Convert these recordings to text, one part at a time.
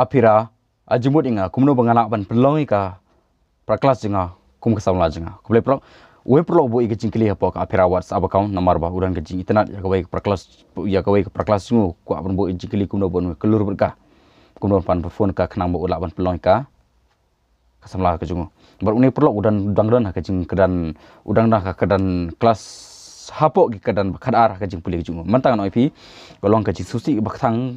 apira ajumut inga kumno bangala ban pelong ika praklas jinga kum kesamla jinga kuble pro we pro bo ika jingkli hapo ka apira WhatsApp account nomor ba udan ke jing internet ya kawai praklas ngu ku abon bo jingkli kumno bon kelur berka kumno pan phone ka khnang bo ula ban pelong ika kesamla ke jungu bar uni pro udan dangdan ka jing kedan udang dah ka kedan kelas hapo ki kedan khadar ka jing puli jungu mantang no ipi golong ka jing susi baktang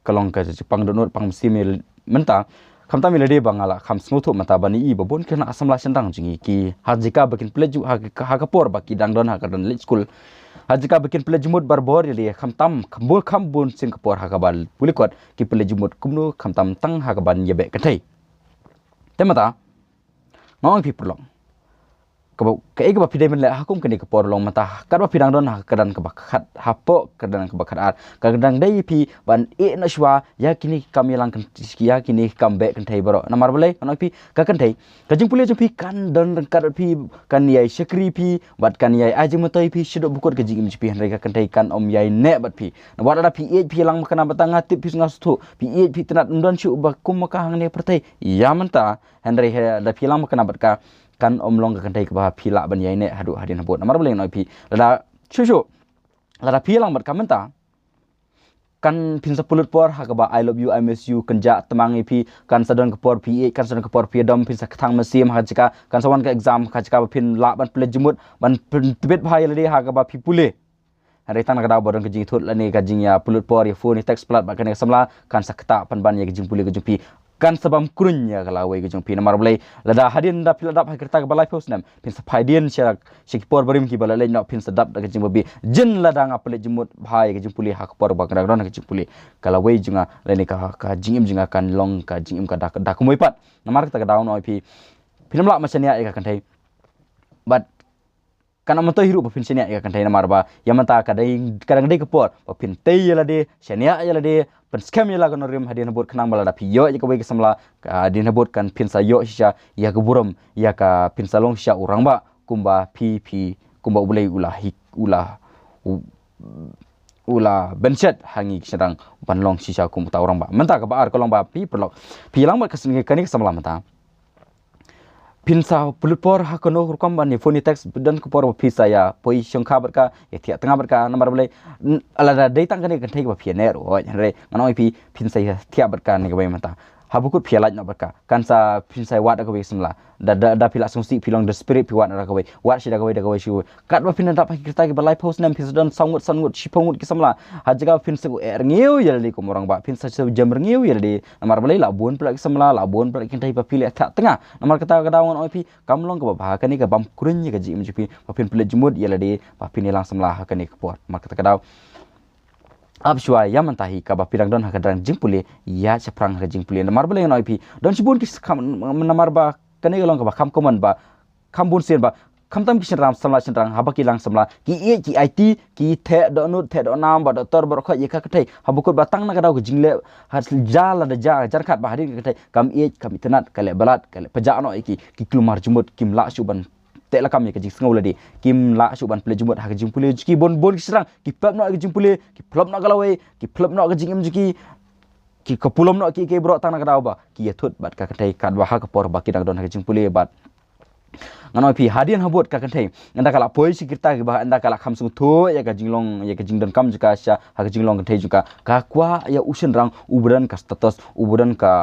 kalong ka pang donor pang simil menta khamta milade bangala kham smuthu mata bani I babon kena asamla sendang jingi ki hajika bakin pleju ha kapor baki dangdon ha kadan late school hajika bakin plejumut barbor li khamtam khambun singapore ha kabal pulikot ki plejumut kumnu khamtam tang ha kaban yebe kathai temata ngong pi prolong ke ba pidai men la hakum kini ke por long mata kadwa pidang don ha kadan ke bakhat hapo kadan ke bakhat ar kadang dai pi ban e na shwa ya kini kami lang ya kini kambe kan thai baro namar boleh ono pi ka kan thai kajing puli pi kan don kad pi kan yai sekri pi bat kan yai aji motoi pi sidok bukut kajing mi pi handai ka kan thai kan om yai ne bat pi wat ada pi e pi lang makana batanga tip pi ngas tu pi e pi tenat ndon shu ba kum maka hang ne pertai ya menta handai da pi lang makana bat ka kan omlong ka kantai ka ba phila ban yai ne hadu hadin habot namar boleh noi pi lada chu lada philang mat kamenta kan pinsa pulut por ha ka ba I love you I miss you kenja temangi pi kan sadon ka por pi kan sadon ka por pi dom pinsa thang mesim ha jika kan sawan ka exam ha jika pin la ban plejumut ban tibet bhai lade ha ka ba pi pule hari tang ka daw bodon ka jing thut lani ka jing ya pulut por ya phone text plat ba kan samla kan sakta pan ban ya jing pule ka jing pi kan sebam kurunya kalawai ke jongpi namar boleh lada hadin da pila dap kerta ke balai pos nam pin sapaidien syak sikpor barim ki balai no pin sedap da ke jingbi jin lada ngapele jemut bhai ke jingpuli hak por bak ran ke jingpuli kalawai junga leni ka jingim junga kan long ka jingim ka da kumoi pat namar kita ke daun oi pi pinamla macania e ka kan thai but kana mato hiru pa pin senia e kan thai namar ba yamanta ka dai kadang dai ke por pa pin tei yala de senia yala de pen scam yala kan rim hadin habot kenang balada piyo ya ka wei samla hadin habot kan pinsa yo sya ya ka buram ya ka pinsa long sya urang ba kumba pi kumba ulai ula bencet hangi sedang banlong sisa kum ta orang ba menta ka ba ar kolong ba pi perlok pi lang ba kasni kanik samla mata pinsa pulupor hakono hurkam ban ni phone text dan ko por pisa ya poi shongkha barka ya thia tanga barka namar boleh alada dei tang kani kan thai ba phiane ro re nganoi pi pinsa ya thia barka ni bai mata habukut phialaj na barka kansa pinsa wat ka bai simla da pila sungsi pilong the spirit pi wat na ka bai wat sida ka bai shu kat ba pinan da pa kita ki balai post nam pinsa don sangut shipongut ki samla hajaga pinsa ko ngeu ya li ko morang ba pinsa se jam ngeu ya li namar boleh labun pula ki samla labun pula ki thai ba pile thak tengah namar kata ka dawan oi pi kamlong ka ba kani ka bam kurunya ka ji im jipi pa pin pile jumud ya li pa pin lang samla kani ka pot mak kata ka daw ab shwa ya mantahi ka ba pirang don hakadang jingpuli ya chaprang ha jingpuli namar boleh noi pi don sibun ki namar ba kani galong ka ba kham common ba khambun sen ba khamtam ki senram samla senrang habaki lang samla ki IT ki the do nam ba doktor ba kha yeka kathai habukut batang na kadaw jingle har jala da jar khat ba hadin kathai kam kam itnat kale balat kale pajano ki klumar jumut kim la suban te la kam ye kajing sngau ladi kim la suban ple jumut ha kajing pule ki bon ki serang ki pap no kajing pule ki plop no galawai ki plop no kajing em ki kapulom no ki bro tang na kadaw ba ki yathut bat ka kathai kat ba ha ka por ba ki dang don ha kajing pule bat nganoi pi hadian habot ka kan thai anda kala poi sikirta ki ba anda kala khamsung tho ya ka jinglong ya ka jingdan kam jika sya ha ka jinglong kan thai juga ka kwa ya usen rang ubran ka status ubran ka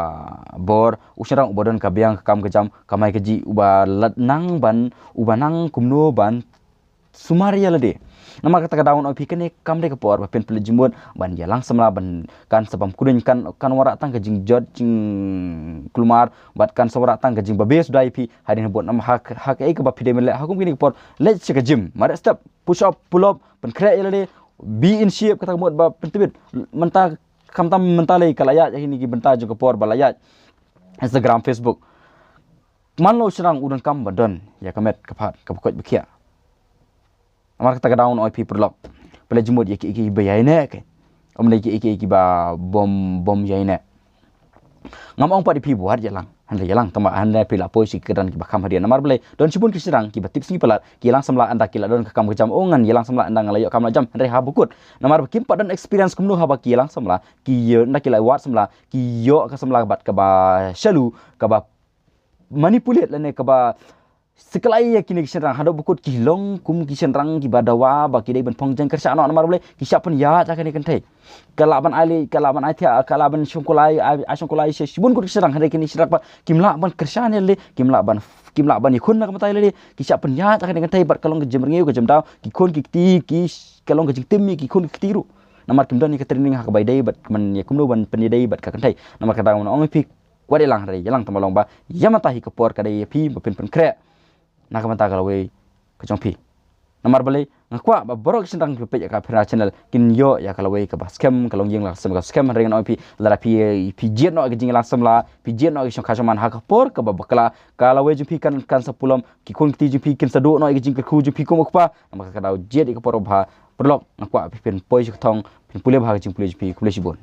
bor usen rang ubran ka biang kam ka jam kamai ka ji uba latnang ban ubanang kumno ban sumaria lade nama kata ka daun oi pi kene kam de ka por ba pen pelejimut ban ya lang samla ban kan sabam kudin kan warak tang ka jing jot jing klumar bat kan sawarak tang ka jing babe sudai pi hadin bot nam hak e ka ba pide mele hakum kini por let's check a gym mara step push up pull up pen kre lade be in shape kata mot ba pentibit menta kamtam mentale kalaya ini ki benta jo ka por balaya Instagram Facebook manlo serang udan kam badan ya kamet kapat kapkot bekia amar kata daun oi pi perlok pele jumut ye ki bayane ke om le ki ba bom yaine ngamong pa di pi buat je lang Anda yalang tama anda pila poi si kedan ki bakam hadian namar bele don cibun ki serang ki tips ni pelat ki yalang samla anda kila don kakam kejam ongan yalang samla anda ngalayok kam jam andre ha bukut namar kim dan experience kumnu ha ba ki yalang samla ki yo anda kila wat samla ki yo ka samla bat ka ba shalu ka ba manipulate lane ka ba sekelai ya kini kisenrang hado bukut kilong kum kisenrang ki badawa ba ki dai ban pongjang kersa no namar bole ki siapun ya ta kani kentai kalaban ali kalaban atia kalaban syongkolai asyongkolai sibun kut kisenrang hade kini sirak ba kimla ban kersa ne le kimla ban ikun nak matai le ki siapun ya ta kani kentai bat kalong ke jemrngiu ke jemdau ki kon ki ti ki kalong ke jingtimi ki kon ki tiru namar kimdan ni ke training ha ka bai dai bat man ya kumno ban penidai bat ka kentai namar kadang on pik wade lang hade yalang tamalong ba yamatahi ke por kadai pi pen kre nak mata kalau we kecong pi namar balik ngakwa ba borok sendang pe ka pera channel kin yo ya kalau we ka ba scam kalau yeng la sem ka scam ring no pi la pi jet no ka jing la sem la pi jet no ka khasaman ha ka por ka ba bakla kalau we jumpi kan sepulom ki kun ti jumpi kin sadu no ka jing ku jumpi ko mokpa namaka ka daw jet ka por ba perlok ngakwa pi pen poi thong pin pule ba ka jing pule jumpi kule sibon